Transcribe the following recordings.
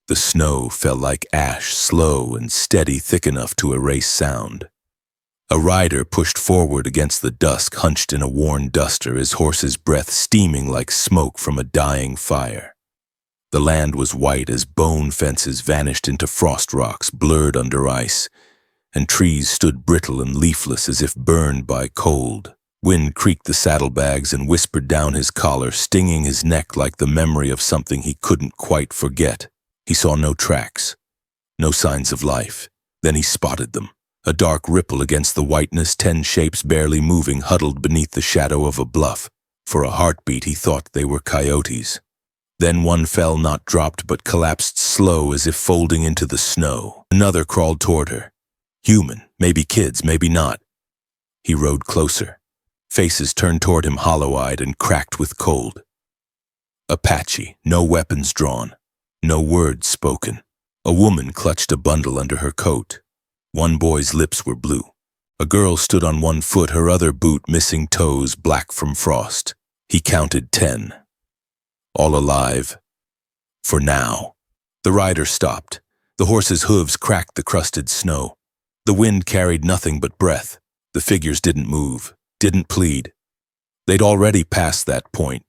The snow fell like ash, slow and steady, thick enough to erase sound. A rider pushed forward against the dusk, hunched in a worn duster, his horse's breath steaming like smoke from a dying fire. The land was white as bone fences vanished into frost rocks blurred under ice, and trees stood brittle and leafless as if burned by cold. Wind creaked the saddlebags and whispered down his collar, stinging his neck like the memory of something he couldn't quite forget. He saw no tracks, no signs of life. Then he spotted them. A dark ripple against the whiteness, 10 shapes barely moving, huddled beneath the shadow of a bluff. For a heartbeat he thought they were coyotes. Then one fell, not dropped, but collapsed slow as if folding into the snow. Another crawled toward her. Human, maybe kids, maybe not. He rode closer. Faces turned toward him, hollow-eyed and cracked with cold. Apache, no weapons drawn, no words spoken. A woman clutched a bundle under her coat. One boy's lips were blue. A girl stood on one foot, her other boot missing toes, black from frost. He counted 10. All alive. For now. The rider stopped. The horse's hooves cracked the crusted snow. The wind carried nothing but breath. The figures didn't move, didn't plead. They'd already passed that point.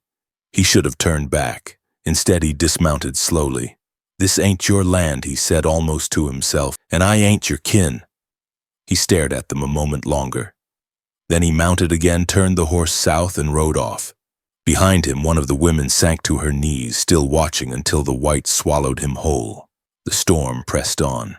He should have turned back. Instead, he dismounted slowly. "This ain't your land," he said almost to himself, "and I ain't your kin." He stared at them a moment longer. Then he mounted again, turned the horse south, and rode off. Behind him, one of the women sank to her knees, still watching until the white swallowed him whole. The storm pressed on.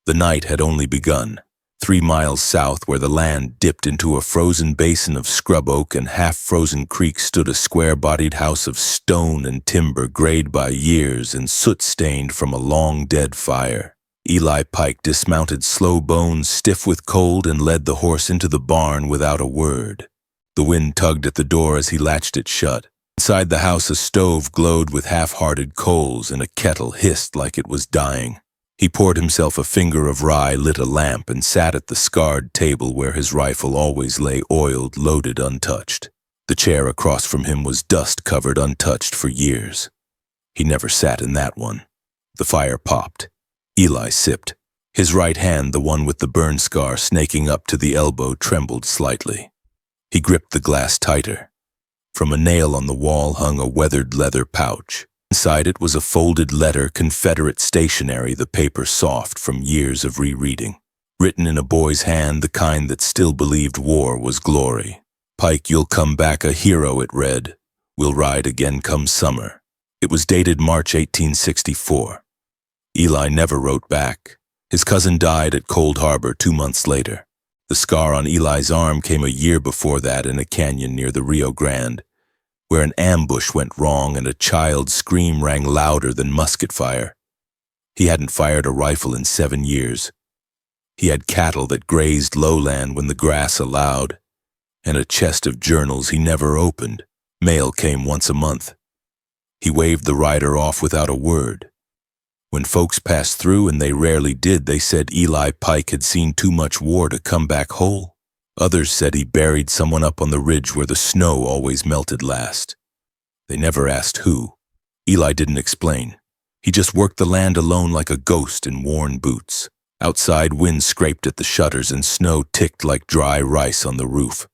The night had only begun. 3 miles south, where the land dipped into a frozen basin of scrub oak and half-frozen creek, stood a square-bodied house of stone and timber, grayed by years and soot-stained from a long-dead fire. Eli Pike dismounted, slow bones stiff with cold, and led the horse into the barn without a word. The wind tugged at the door as he latched it shut. Inside the house, a stove glowed with half-hearted coals, and a kettle hissed like it was dying. He poured himself a finger of rye, lit a lamp, and sat at the scarred table where his rifle always lay, oiled, loaded, untouched. The chair across from him was dust-covered, untouched for years. He never sat in that one. The fire popped. Eli sipped. His right hand, the one with the burn scar snaking up to the elbow, trembled slightly. He gripped the glass tighter. From a nail on the wall hung a weathered leather pouch. Inside it was a folded letter, Confederate stationery, the paper soft from years of rereading. Written in a boy's hand, the kind that still believed war was glory. "Pike, you'll come back a hero," it read. "We'll ride again come summer." It was dated March 1864. Eli never wrote back. His cousin died at Cold Harbor 2 months later. The scar on Eli's arm came a year before that in a canyon near the Rio Grande, where an ambush went wrong and a child's scream rang louder than musket fire. He hadn't fired a rifle in 7 years. He had cattle that grazed lowland when the grass allowed, and a chest of journals he never opened. Mail came once a month. He waved the rider off without a word. When folks passed through, and they rarely did, they said Eli Pike had seen too much war to come back whole. Others said he buried someone up on the ridge where the snow always melted last. They never asked who. Eli didn't explain. He just worked the land alone like a ghost in worn boots. Outside, wind scraped at the shutters and snow ticked like dry rice on the roof.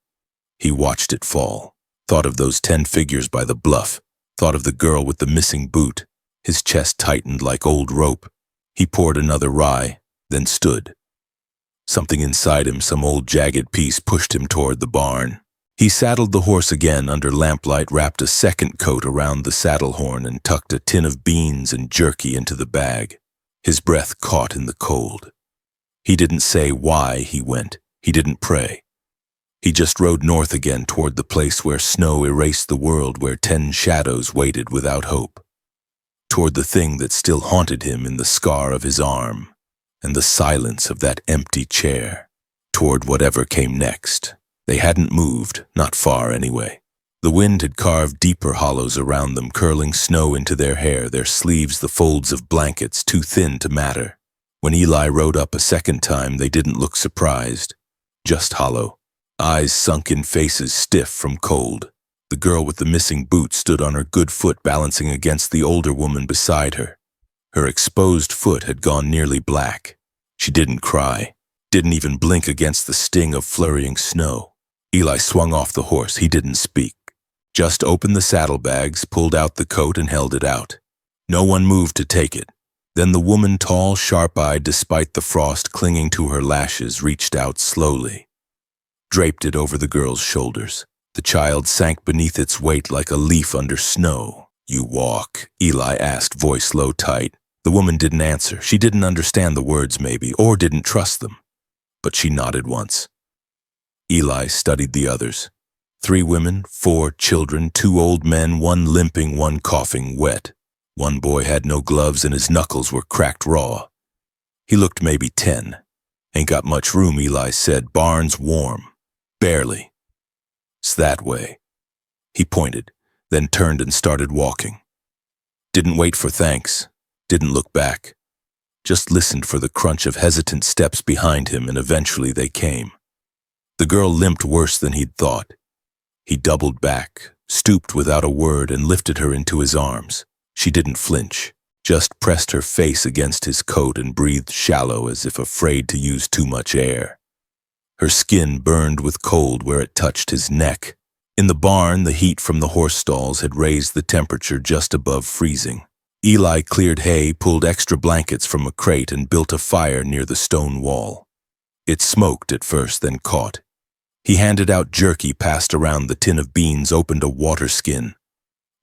He watched it fall, thought of those 10 figures by the bluff, thought of the girl with the missing boot. His chest tightened like old rope. He poured another rye, then stood. Something inside him, some old jagged piece, pushed him toward the barn. He saddled the horse again under lamplight, wrapped a second coat around the saddle horn, and tucked a tin of beans and jerky into the bag. His breath caught in the cold. He didn't say why he went. He didn't pray. He just rode north again toward the place where snow erased the world, where 10 shadows waited without hope. Toward the thing that still haunted him in the scar of his arm and the silence of that empty chair. Toward whatever came next. They hadn't moved, not far anyway. The wind had carved deeper hollows around them, curling snow into their hair, their sleeves the folds of blankets too thin to matter. When Eli rode up a second time, they didn't look surprised, just hollow. Eyes sunk in, faces stiff from cold. The girl with the missing boot stood on her good foot, balancing against the older woman beside her. Her exposed foot had gone nearly black. She didn't cry, didn't even blink against the sting of flurrying snow. Eli swung off the horse. He didn't speak. Just opened the saddlebags, pulled out the coat, and held it out. No one moved to take it. Then the woman, tall, sharp-eyed despite the frost clinging to her lashes, reached out slowly, draped it over the girl's shoulders. The child sank beneath its weight like a leaf under snow. "You walk?" Eli asked, voice low, tight. The woman didn't answer. She didn't understand the words, maybe, or didn't trust them. But she nodded once. Eli studied the others. 3 women, 4 children, 2 old men, 1 limping, 1 coughing wet. One boy had no gloves and his knuckles were cracked raw. He looked maybe 10. "Ain't got much room," Eli said. "Barn's warm. Barely. It's that way." He pointed, then turned and started walking. Didn't wait for thanks. Didn't look back. Just listened for the crunch of hesitant steps behind him, and eventually they came. The girl limped worse than he'd thought. He doubled back, stooped without a word, and lifted her into his arms. She didn't flinch, just pressed her face against his coat and breathed shallow as if afraid to use too much air. Her skin burned with cold where it touched his neck. In the barn, the heat from the horse stalls had raised the temperature just above freezing. Eli cleared hay, pulled extra blankets from a crate, and built a fire near the stone wall. It smoked at first, then caught. He handed out jerky, passed around the tin of beans, opened a water skin.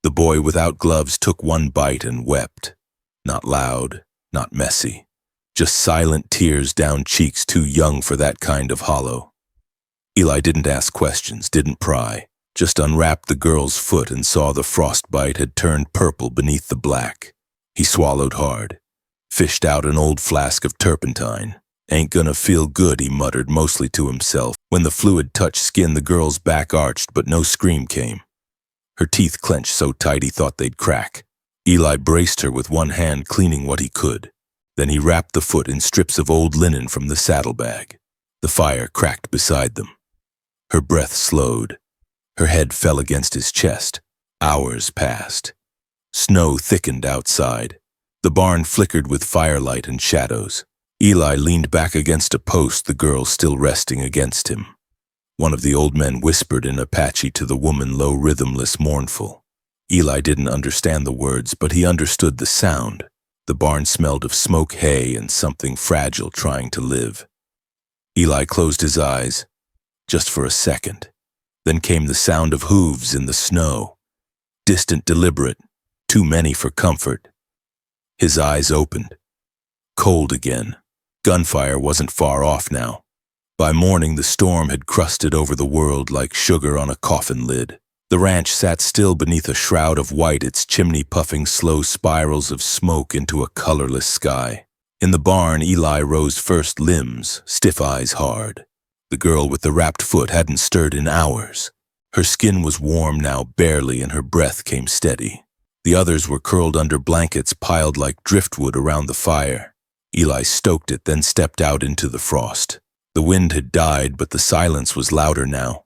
The boy without gloves took 1 bite and wept. Not loud, not messy. Just silent tears down cheeks too young for that kind of hollow. Eli didn't ask questions, didn't pry. Just unwrapped the girl's foot and saw the frostbite had turned purple beneath the black. He swallowed hard, fished out an old flask of turpentine. "Ain't gonna feel good," he muttered, mostly to himself. When the fluid touched skin, the girl's back arched, but no scream came. Her teeth clenched so tight he thought they'd crack. Eli braced her with one hand, cleaning what he could. Then he wrapped the foot in strips of old linen from the saddlebag. The fire cracked beside them. Her breath slowed. Her head fell against his chest. Hours passed. Snow thickened outside. The barn flickered with firelight and shadows. Eli leaned back against a post, the girl still resting against him. One of the old men whispered in Apache to the woman, low, rhythmless, mournful. Eli didn't understand the words, but he understood the sound. The barn smelled of smoke, hay, and something fragile trying to live. Eli closed his eyes, just for a second. Then came the sound of hooves in the snow. Distant, deliberate, too many for comfort. His eyes opened. Cold again. Gunfire wasn't far off now. By morning, the storm had crusted over the world like sugar on a coffin lid. The ranch sat still beneath a shroud of white, its chimney puffing slow spirals of smoke into a colorless sky. In the barn, Eli rose first, limbs, stiff eyes hard. The girl with the wrapped foot hadn't stirred in hours. Her skin was warm now, barely, and her breath came steady. The others were curled under blankets piled like driftwood around the fire. Eli stoked it, then stepped out into the frost. The wind had died, but the silence was louder now.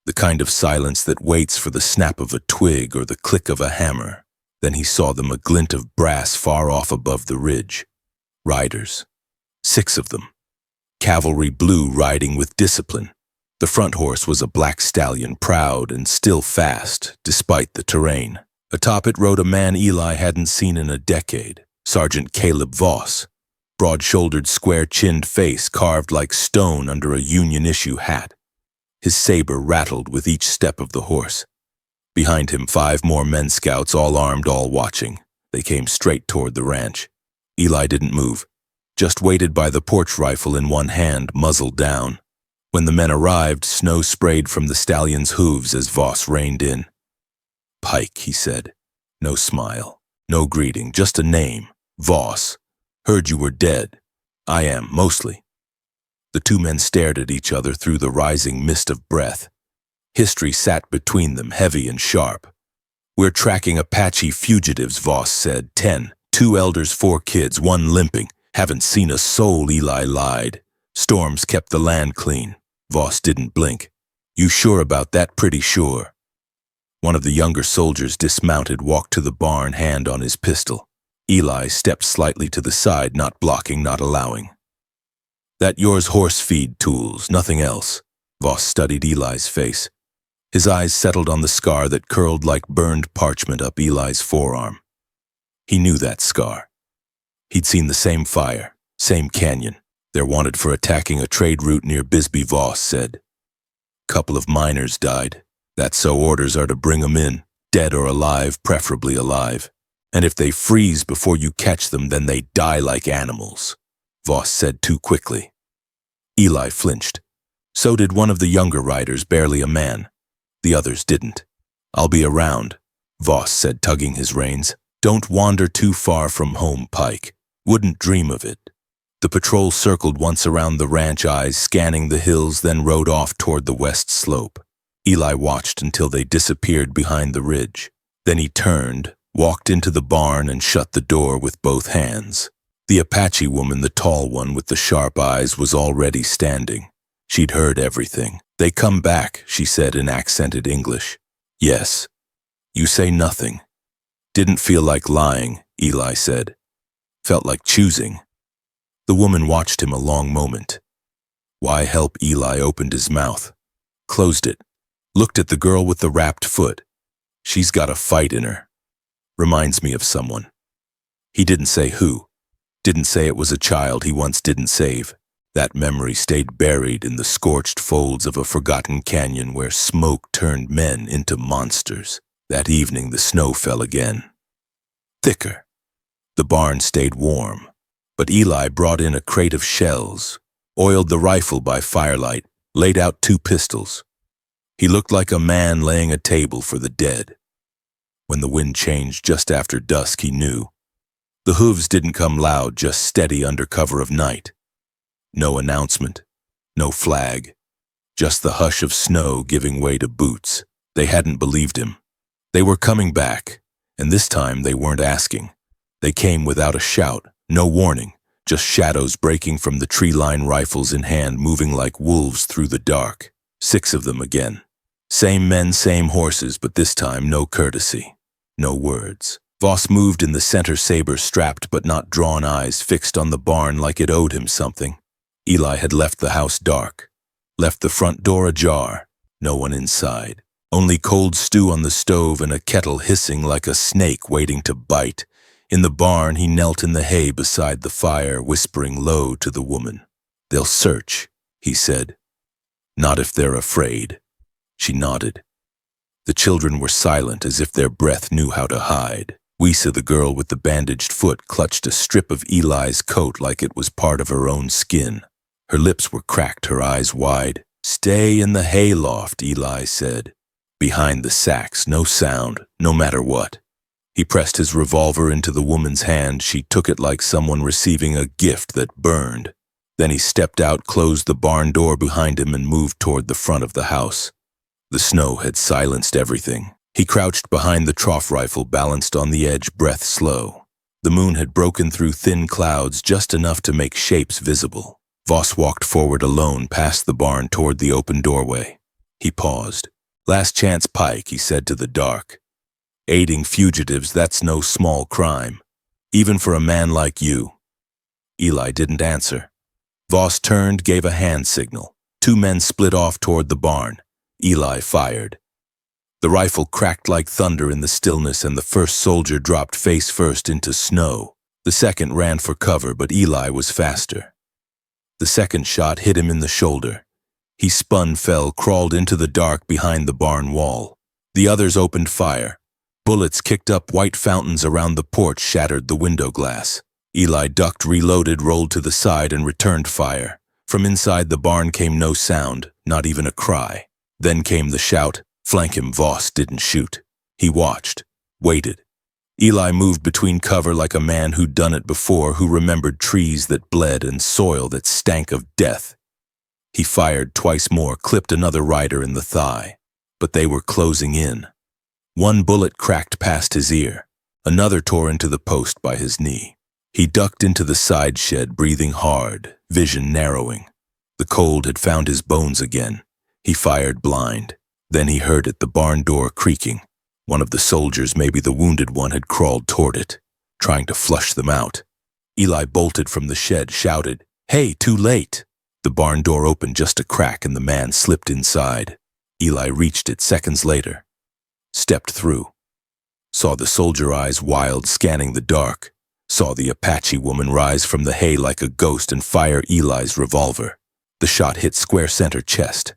The kind of silence that waits for the snap of a twig or the click of a hammer. Then he saw them, a glint of brass far off above the ridge. Riders. 6 of them. Cavalry blue, riding with discipline. The front horse was a black stallion, proud and still fast, despite the terrain. Atop it rode a man Eli hadn't seen in a decade, Sergeant Caleb Voss. Broad-shouldered, square-chinned face carved like stone under a Union-issue hat. His saber rattled with each step of the horse. Behind him, 5 more men scouts, all armed, all watching. They came straight toward the ranch. Eli didn't move, just waited by the porch rifle in one hand, muzzled down. When the men arrived, snow sprayed from the stallion's hooves as Voss reined in. "Pike," he said. No smile, no greeting, just a name. Voss. "Heard you were dead." "I am, mostly." The 2 men stared at each other through the rising mist of breath. History sat between them, heavy and sharp. "We're tracking Apache fugitives," Voss said. 10, 2 elders, 4 kids, 1 limping. "Haven't seen a soul," Eli lied. "Storms kept the land clean." Voss didn't blink. "You sure about that?" "Pretty sure." One of the younger soldiers dismounted, walked to the barn, hand on his pistol. Eli stepped slightly to the side, not blocking, not allowing. That yours horse feed tools, nothing else. Voss studied Eli's face. His eyes settled on the scar that curled like burned parchment up Eli's forearm. He knew that scar. He'd seen the same fire, same canyon. They're wanted for attacking a trade route near Bisbee, Voss said. Couple of miners died. That's so orders are to bring 'em in, dead or alive, preferably alive. And if they freeze before you catch them, then they die like animals, Voss said too quickly. Eli flinched. So did one of the younger riders, barely a man. The others didn't. I'll be around, Voss said, tugging his reins. Don't wander too far from home, Pike. Wouldn't dream of it. The patrol circled once around the ranch, eyes scanning the hills, then rode off toward the west slope. Eli watched until they disappeared behind the ridge. Then he turned, walked into the barn, and shut the door with both hands. The Apache woman, the tall one with the sharp eyes, was already standing. She'd heard everything. They come back, she said in accented English. Yes. You say nothing. Didn't feel like lying, Eli said. Felt like choosing. The woman watched him a long moment. Why help? Eli opened his mouth, closed it, looked at the girl with the wrapped foot. She's got a fight in her. Reminds me of someone. He didn't say who. Didn't say it was a child he once didn't save. That memory stayed buried in the scorched folds of a forgotten canyon where smoke turned men into monsters. That evening the snow fell again. Thicker. The barn stayed warm, but Eli brought in a crate of shells, oiled the rifle by firelight, laid out 2 pistols. He looked like a man laying a table for the dead. When the wind changed just after dusk, he knew. The hooves didn't come loud, just steady under cover of night. No announcement, no flag, just the hush of snow giving way to boots. They hadn't believed him. They were coming back, and this time they weren't asking. They came without a shout, no warning, just shadows breaking from the tree-line, rifles in hand, moving like wolves through the dark. 6 of them again. Same men, same horses, but this time no courtesy, no words. Voss moved in the center, saber strapped but not drawn, eyes fixed on the barn like it owed him something. Eli had left the house dark, left the front door ajar, no one inside. Only cold stew on the stove and a kettle hissing like a snake waiting to bite. In the barn, he knelt in the hay beside the fire, whispering low to the woman. They'll search, he said. Not if they're afraid. She nodded. The children were silent, as if their breath knew how to hide. Weisa, the girl with the bandaged foot, clutched a strip of Eli's coat like it was part of her own skin. Her lips were cracked, her eyes wide. Stay in the hayloft, Eli said. Behind the sacks, no sound, no matter what. He pressed his revolver into the woman's hand. She took it like someone receiving a gift that burned. Then he stepped out, closed the barn door behind him, and moved toward the front of the house. The snow had silenced everything. He crouched behind the trough rifle, balanced on the edge, breath slow. The moon had broken through thin clouds, just enough to make shapes visible. Voss walked forward alone, past the barn toward the open doorway. He paused. Last chance, Pike, he said to the dark. Aiding fugitives, that's no small crime, even for a man like you. Eli didn't answer. Voss turned, gave a hand signal. 2 men split off toward the barn. Eli fired. The rifle cracked like thunder in the stillness, and the first soldier dropped face first into snow. The second ran for cover, but Eli was faster. The second shot hit him in the shoulder. He spun, fell, crawled into the dark behind the barn wall. The others opened fire. Bullets kicked up white fountains around the porch, shattered the window glass. Eli ducked, reloaded, rolled to the side, and returned fire. From inside the barn came no sound, not even a cry. Then came the shout, "Flank him!" Voss didn't shoot. He watched, waited. Eli moved between cover like a man who'd done it before, who remembered trees that bled and soil that stank of death. He fired twice more, clipped another rider in the thigh. But they were closing in. One bullet cracked past his ear. Another tore into the post by his knee. He ducked into the side shed, breathing hard, vision narrowing. The cold had found his bones again. He fired blind. Then he heard it, the barn door creaking. One of the soldiers, maybe the wounded one, had crawled toward it. trying to flush them out. Eli bolted from the shed, shouted, "Hey, too late!" The barn door opened just a crack and the man slipped inside. Eli reached it seconds later, stepped through, saw the soldier eyes wild scanning the dark, saw the Apache woman rise from the hay like a ghost and fire Eli's revolver. The shot hit square center chest.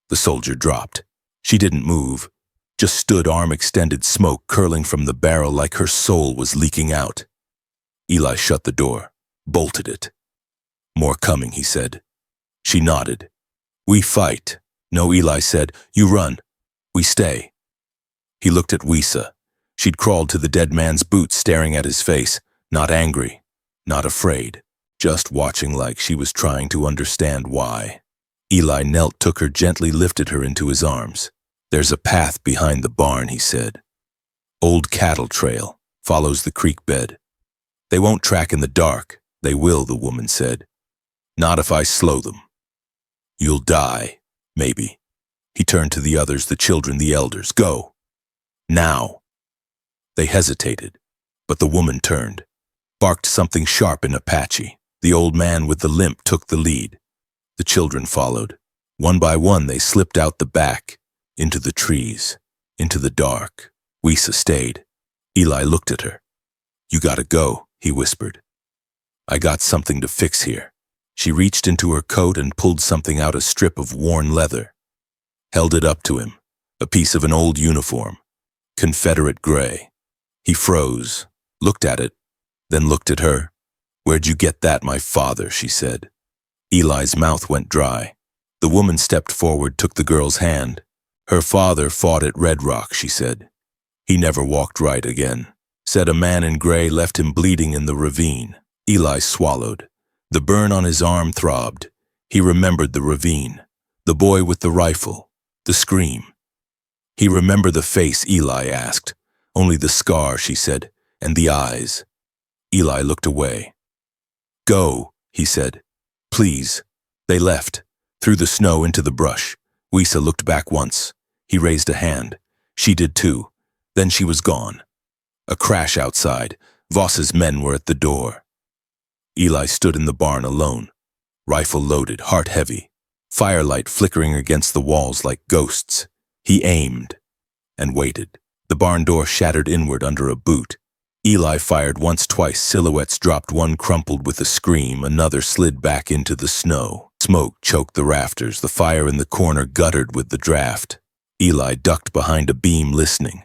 The soldier dropped. She didn't move, just stood, arm extended, smoke curling from the barrel like her soul was leaking out. Eli shut the door, bolted it. "More coming," he said. She nodded. "We fight." "No," Eli said. "You run. We stay." He looked at Wisa. She'd crawled to the dead man's boots, staring at his face, not angry, not afraid, just watching like she was trying to understand why. Eli knelt, took her, gently lifted her into his arms. "There's a path behind the barn," he said. "Old cattle trail, follows the creek bed. They won't track in the dark." "They will," the woman said. "Not if I slow them. You'll die, maybe." He turned to the others, the children, the elders. "Go. Now." They hesitated, but the woman turned, barked something sharp in Apache. The old man with the limp took the lead. The children followed. One by one they slipped out the back, into the trees, into the dark. Wisa stayed. Eli looked at her. "You gotta go," he whispered. "I got something to fix here." She reached into her coat and pulled something out, a strip of worn leather. Held it up to him, a piece of an old uniform, Confederate gray. He froze, looked at it, then looked at her. "Where'd you get that?" "My father," she said. Eli's mouth went dry. The woman stepped forward, took the girl's hand. "Her father fought at Red Rock," she said. "He never walked right again. Said a man in gray left him bleeding in the ravine." Eli swallowed. The burn on his arm throbbed. He remembered the ravine, the boy with the rifle, the scream. "He remembered the face?" Eli asked. "Only the scar," she said, "and the eyes." Eli looked away. "Go," he said. "Please." They left, through the snow into the brush. Wisa looked back once. He raised a hand. She did too. Then she was gone. A crash outside. Voss's men were at the door. Eli stood in the barn alone, rifle loaded, heart heavy, firelight flickering against the walls like ghosts. He aimed and waited. The barn door shattered inward under a boot. Eli fired once, twice. Silhouettes dropped. One crumpled with a scream, another slid back into the snow. Smoke choked the rafters. The fire in the corner guttered with the draft. Eli ducked behind a beam, listening,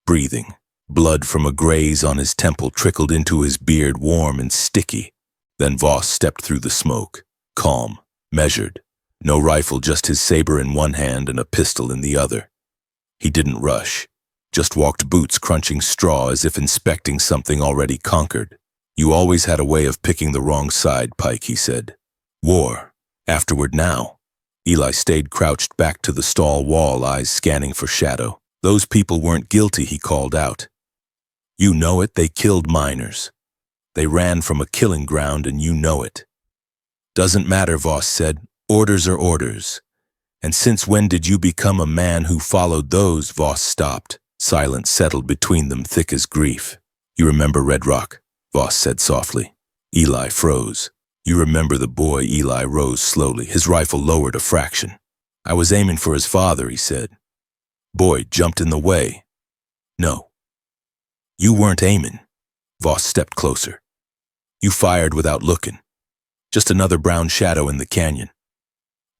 breathing. Blood from a graze on his temple trickled into his beard, warm and sticky. Then Voss stepped through the smoke, calm, measured. No rifle, just his saber in one hand and a pistol in the other. He didn't rush, just walked, boots crunching straw as if inspecting something already conquered. "You always had a way of picking the wrong side, Pike," he said. "War. Afterward now." Eli stayed crouched back to the stall wall, eyes scanning for shadow. "Those people weren't guilty," he called out. "You know it. They killed miners. They ran from a killing ground and you know it." "Doesn't matter," Voss said. "Orders are orders. And since when did you become a man who followed those?" Voss stopped. Silence settled between them, thick as grief. "You remember Red Rock?" Voss said softly. Eli froze. "You remember the boy?" Eli rose slowly, his rifle lowered a fraction. "I was aiming for his father," he said. "Boy jumped in the way." "No. You weren't aiming." Voss stepped closer. "You fired without looking. Just another brown shadow in the canyon.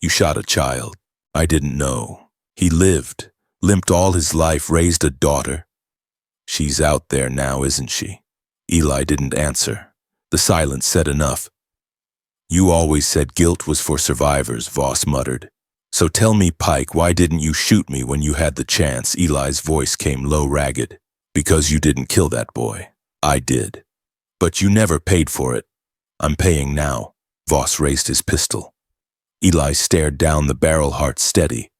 You shot a child. I didn't know. He lived, limped all his life, raised a daughter. She's out there now, isn't she?" Eli didn't answer. The silence said enough. "You always said guilt was for survivors," Voss muttered. "So tell me, Pike, why didn't you shoot me when you had the chance?" Eli's voice came low, ragged. "Because you didn't kill that boy. I did. But you never paid for it. I'm paying now." Voss raised his pistol. Eli stared down the barrel, heart steady.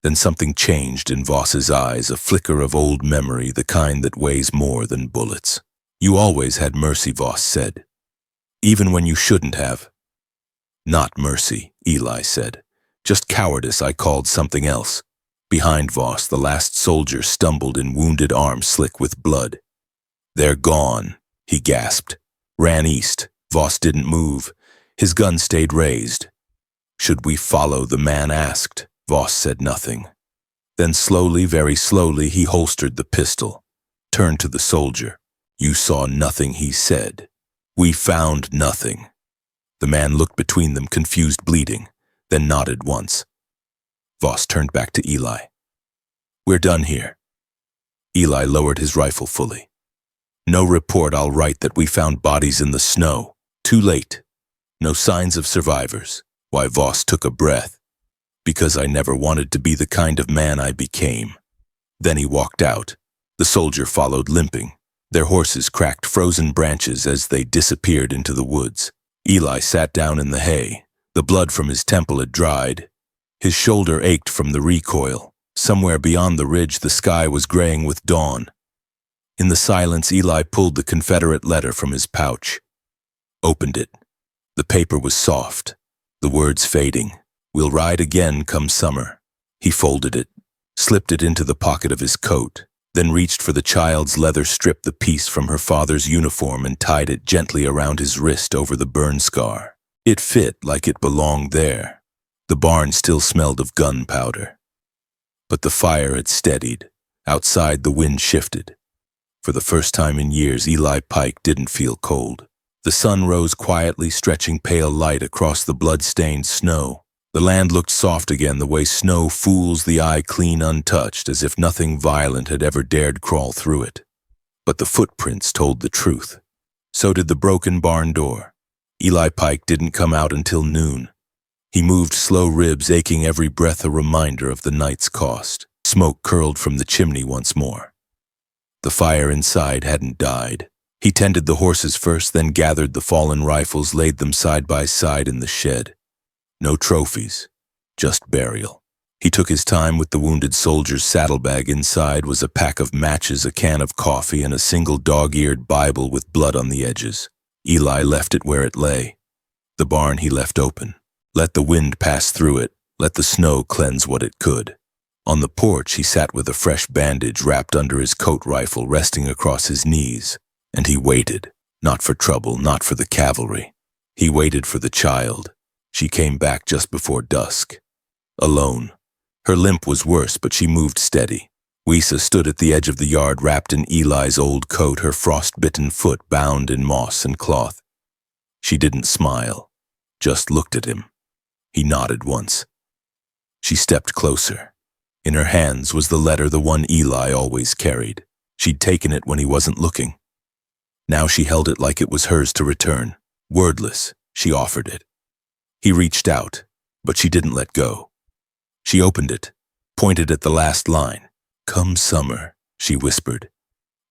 Then something changed in Voss's eyes, a flicker of old memory, the kind that weighs more than bullets. "You always had mercy," Voss said. "Even when you shouldn't have." "Not mercy," Eli said. "Just cowardice. I called something else." Behind Voss, the last soldier stumbled in, wounded arm slick with blood. "They're gone," He gasped, ran east. Voss didn't move. His gun stayed raised. Should we follow? The man asked. Voss said nothing. Then slowly, very slowly, he holstered the pistol, turned to the soldier. You saw nothing, he said. We found nothing. The man looked between them, confused, bleeding, then nodded once. Voss turned back to Eli. We're done here. Eli lowered his rifle fully. No report. I'll write that we found bodies in the snow. Too late. No signs of survivors. Why? Voss took a breath. Because I never wanted to be the kind of man I became. Then he walked out. The soldier followed, limping. Their horses cracked frozen branches as they disappeared into the woods. Eli sat down in the hay. The blood from his temple had dried. His shoulder ached from the recoil. Somewhere beyond the ridge, the sky was graying with dawn. In the silence, Eli pulled the Confederate letter from his pouch. Opened it. The paper was soft, the words fading. We'll ride again come summer. He folded it, slipped it into the pocket of his coat, then reached for the child's leather strip, the piece from her father's uniform, and tied it gently around his wrist over the burn scar. It fit like it belonged there. The barn still smelled of gunpowder. But the fire had steadied. Outside, the wind shifted. For the first time in years, Eli Pike didn't feel cold. The sun rose quietly, stretching pale light across the blood-stained snow. The land looked soft again, the way snow fools the eye, clean, untouched, as if nothing violent had ever dared crawl through it. But the footprints told the truth. So did the broken barn door. Eli Pike didn't come out until noon. He moved slow, ribs aching, every breath a reminder of the night's cost. Smoke curled from the chimney once more. The fire inside hadn't died. He tended the horses first, then gathered the fallen rifles, laid them side by side in the shed. No trophies, just burial. He took his time with the wounded soldier's saddlebag. Inside was a pack of matches, a can of coffee, and a single dog-eared Bible with blood on the edges. Eli left it where it lay. The barn he left open. Let the wind pass through it, let the snow cleanse what it could. On the porch he sat with a fresh bandage wrapped under his coat, rifle resting across his knees. And he waited, not for trouble, not for the cavalry. He waited for the child. She came back just before dusk. Alone. Her limp was worse, but she moved steady. Weisa stood at the edge of the yard, wrapped in Eli's old coat, her frost-bitten foot bound in moss and cloth. She didn't smile, just looked at him. He nodded once. She stepped closer. In her hands was the letter, the one Eli always carried. She'd taken it when he wasn't looking. Now she held it like it was hers to return. Wordless, she offered it. He reached out, but she didn't let go. She opened it, pointed at the last line. Come summer, she whispered.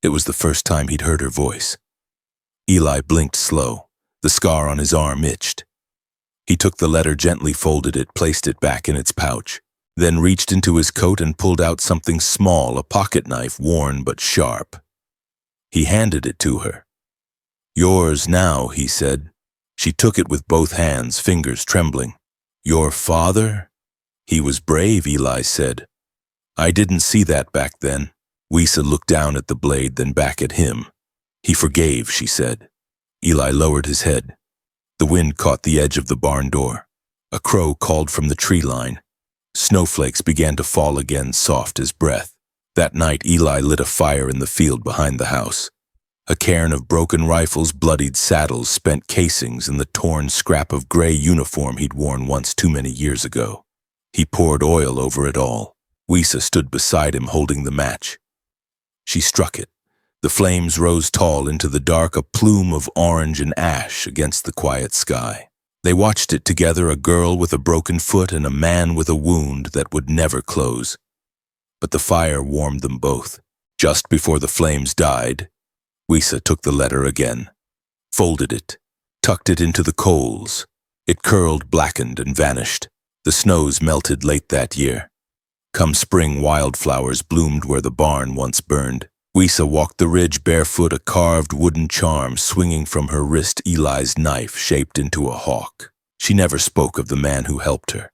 It was the first time he'd heard her voice. Eli blinked slow. The scar on his arm itched. He took the letter, gently folded it, placed it back in its pouch, then reached into his coat and pulled out something small, a pocket knife, worn but sharp. He handed it to her. Yours now, he said. She took it with both hands, fingers trembling. Your father? He was brave, Eli said. I didn't see that back then. Weisa looked down at the blade, then back at him. He forgave, she said. Eli lowered his head. The wind caught the edge of the barn door. A crow called from the tree line. Snowflakes began to fall again, soft as breath. That night, Eli lit a fire in the field behind the house. A cairn of broken rifles, bloodied saddles, spent casings, and the torn scrap of gray uniform he'd worn once too many years ago. He poured oil over it all. Weisa stood beside him, holding the match. She struck it. The flames rose tall into the dark, a plume of orange and ash against the quiet sky. They watched it together, a girl with a broken foot and a man with a wound that would never close. But the fire warmed them both. Just before the flames died, Weisa took the letter again, folded it, tucked it into the coals. It curled, blackened, and vanished. The snows melted late that year. Come spring, wildflowers bloomed where the barn once burned. Weisa walked the ridge barefoot, a carved wooden charm swinging from her wrist, Eli's knife shaped into a hawk. She never spoke of the man who helped her.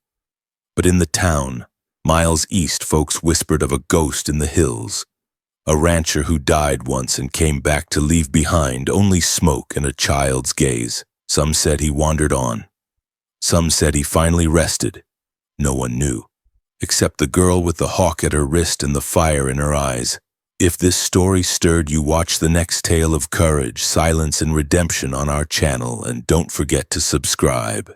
But in the town, miles east, folks whispered of a ghost in the hills, A rancher who died once and came back to leave behind only smoke and a child's gaze. Some said he wandered on. Some said he finally rested. No one knew, except the girl with the hawk at her wrist and the fire in her eyes. If this story stirred you, watch the next tale of courage, silence, and redemption on our channel, and don't forget to subscribe.